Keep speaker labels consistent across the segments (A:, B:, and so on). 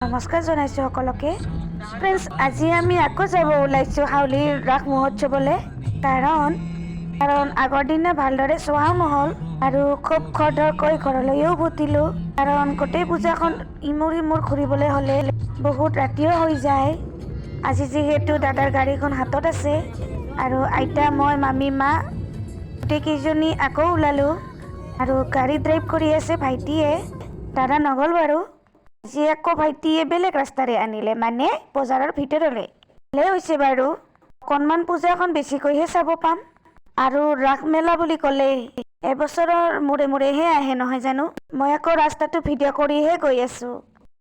A: নমস্কাৰ জনাইছোঁ সকলোকে। ফ্ৰেণ্ডছ, আজি আমি আকৌ যাব ওলাইছোঁ হাউলিৰ ৰাস মহোৎসৱলৈ। কাৰণ আগৰ দিনা ভালদৰে চোৱাও নহ'ল আৰু খুব খৰধৰকৈ ঘৰলৈও উভতিলোঁ। কাৰণ গোটেই পূজাখন ইমূৰ সিমূৰ ঘূৰিবলৈ হ'লে বহুত ৰাতিও হৈ যায়। আজি যিহেতু দাদাৰ গাড়ীখন হাতত আছে আৰু আইতা, মই, মামী, মা গোটেইকেইজনী আকৌ ওলালোঁ আৰু গাড়ী ড্ৰাইভ কৰি আছে ভাইটিয়ে। দাদা নগ'ল বাৰু। আজি আকৌ ভাইটিয়ে বেলেগ ৰাস্তাৰে আনিলে, মানে বজাৰৰ ভিতৰলৈ। ভালেই হৈছে বাৰু, অকণমান পূজাখন বেছিকৈহে চাব পাম। আৰু ৰাস মেলা বুলি ক'লে এবছৰৰ মূৰে মূৰেহে আহে নহয় জানো। মই আকৌ ৰাস্তাটো ভিডিঅ' কৰিহে গৈ আছোঁ।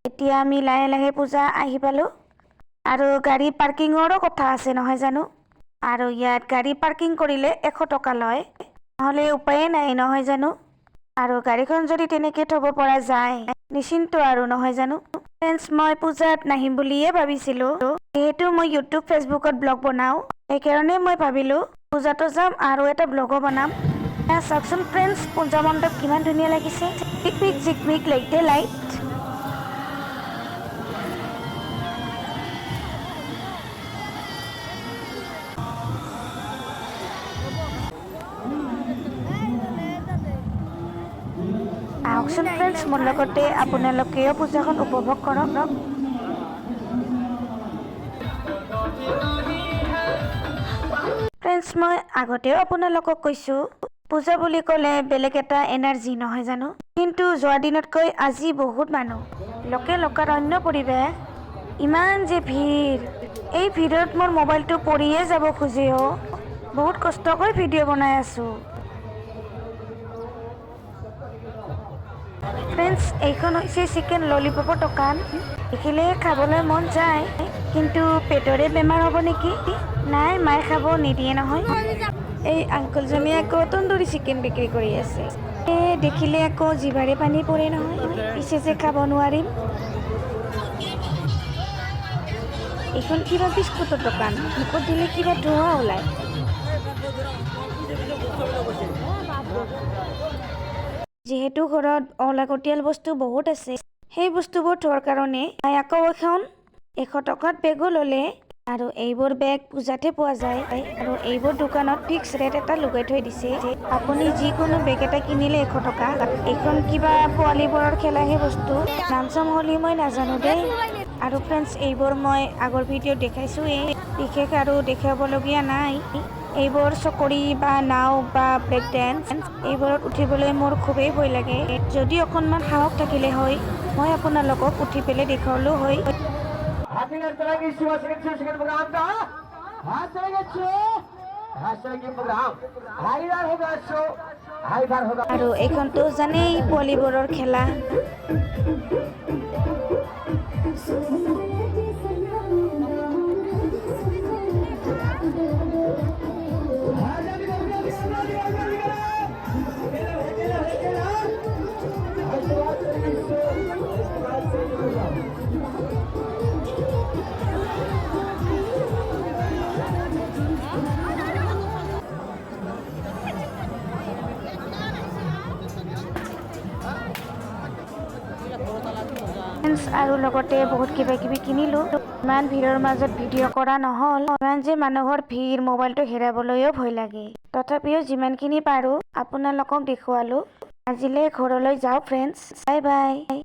A: এতিয়া আমি লাহে লাহে পূজা আহি পালোঁ আৰু গাড়ী পাৰ্কিঙৰো কথা আছে নহয় জানো। আৰু ইয়াত গাড়ী পাৰ্কিং কৰিলে 100 টকা লয়, নহ'লে উপায়ে নাই নহয় জানো। আৰু গাড়ীখন যদি তেনেকৈ থ'ব পৰা যায় নিশ্চিন্ত আৰু নহয় জানো। ফ্ৰেণ্ডছ, মই পূজাত নাহিম বুলিয়ে ভাবিছিলোঁ। যিহেতু মই ইউটিউব ফেচবুকত ব্লগ বনাওঁ, সেইকাৰণে মই ভাবিলোঁ পূজাতো যাম আৰু এটা ব্লগো বনাম। চাওকচোন ফ্ৰেণ্ডছ, পূজা মণ্ডপ কিমান ধুনীয়া লাগিছে। জিকমিক জিকমিক লাইটে লাইট। আহকচোন ফ্ৰেণ্ডছ, মোৰ লগতে আপোনালোকেও পূজাখন উপভোগ কৰক। ফ্ৰেণ্ডছ, মই আগতেও আপোনালোকক কৈছোঁ, পূজা বুলি ক'লে বেলেগ এটা এনাৰ্জি নহয় জানো। কিন্তু যোৱা দিনতকৈ আজি বহুত মানুহ, লোকাৰণ্য পৰিৱেশ, ইমান যে ভিৰ। এই ভিৰত মোৰ মোবাইলটো পৰিয়ে যাব খোজে অ'। বহুত কষ্টকৈ ভিডিঅ' বনাই আছোঁ। ফ্ৰেণ্ডছ, এইখন হৈছে চিকেন ললিপপৰ দোকান। দেখিলে খাবলৈ মন যায়, কিন্তু পেটৰে বেমাৰ হ'ব নেকি। নাই, মায়ে খাব নিদিয়ে নহয়। এই আংকলজনে আকৌ তন্দুৰী চিকেন বিক্ৰী কৰি আছে। দেখিলে আকৌ জিভাৰে পানী পৰে নহয়, পিছে যে খাব নোৱাৰিম। এইখন কিবা বিস্কুটৰ দোকান, মুখত দিলে কিবা ধোঁৱা ওলায়। যিহেতু ঘৰত অলাগতিয়াল বস্তু বহুত আছে, সেই বস্তুবোৰ থোৱাৰ কাৰণে আকৌ এখন 100 টকাত বেগো ল'লে। আৰু এইবোৰ বেগ পূজাতহে পোৱা যায় আৰু এইবোৰ দোকানত ফিক্স ৰেট এটা লগাই থৈ দিছে। আপুনি যিকোনো বেগ এটা কিনিলে 100 টকা। এইখন কিবা পোৱালীবোৰৰ খেলাহে বস্তু, নাম চাম হ'লে মই নাজানো দেই। আৰু ফ্ৰেণ্ডছ, এইবোৰ মই আগৰ ভিডিঅ'ত দেখাইছোঁৱেই, বিশেষ আৰু দেখাবলগীয়া নাই। এইবোৰ চকৰি বা নাও বা ব্ৰেক ডেন্স, এইবোৰত উঠিবলৈ মোৰ খুবেই ভয় লাগে। যদি অকণমান সাহস থাকিলে হয়, মই আপোনালোকক উঠি পেলাই দেখুৱালোঁ হয়। আৰু এইখনতো জানেই পোৱালীবোৰৰ খেলা। আৰু লগতে বহুত কিবা কিবি কিনিলোঁ। ইমান ভিৰৰ মাজত ভিডিঅ' কৰা নহ'ল, ইমান যে মানুহৰ ভিৰ, মোবাইলটো হেৰাবলৈও ভয় লাগে। তথাপিও যিমানখিনি পাৰোঁ আপোনালোকক দেখুৱালোঁ। আজিলৈ ঘৰলৈ যাওঁ ফ্ৰেণ্ডছ, বাই বাই।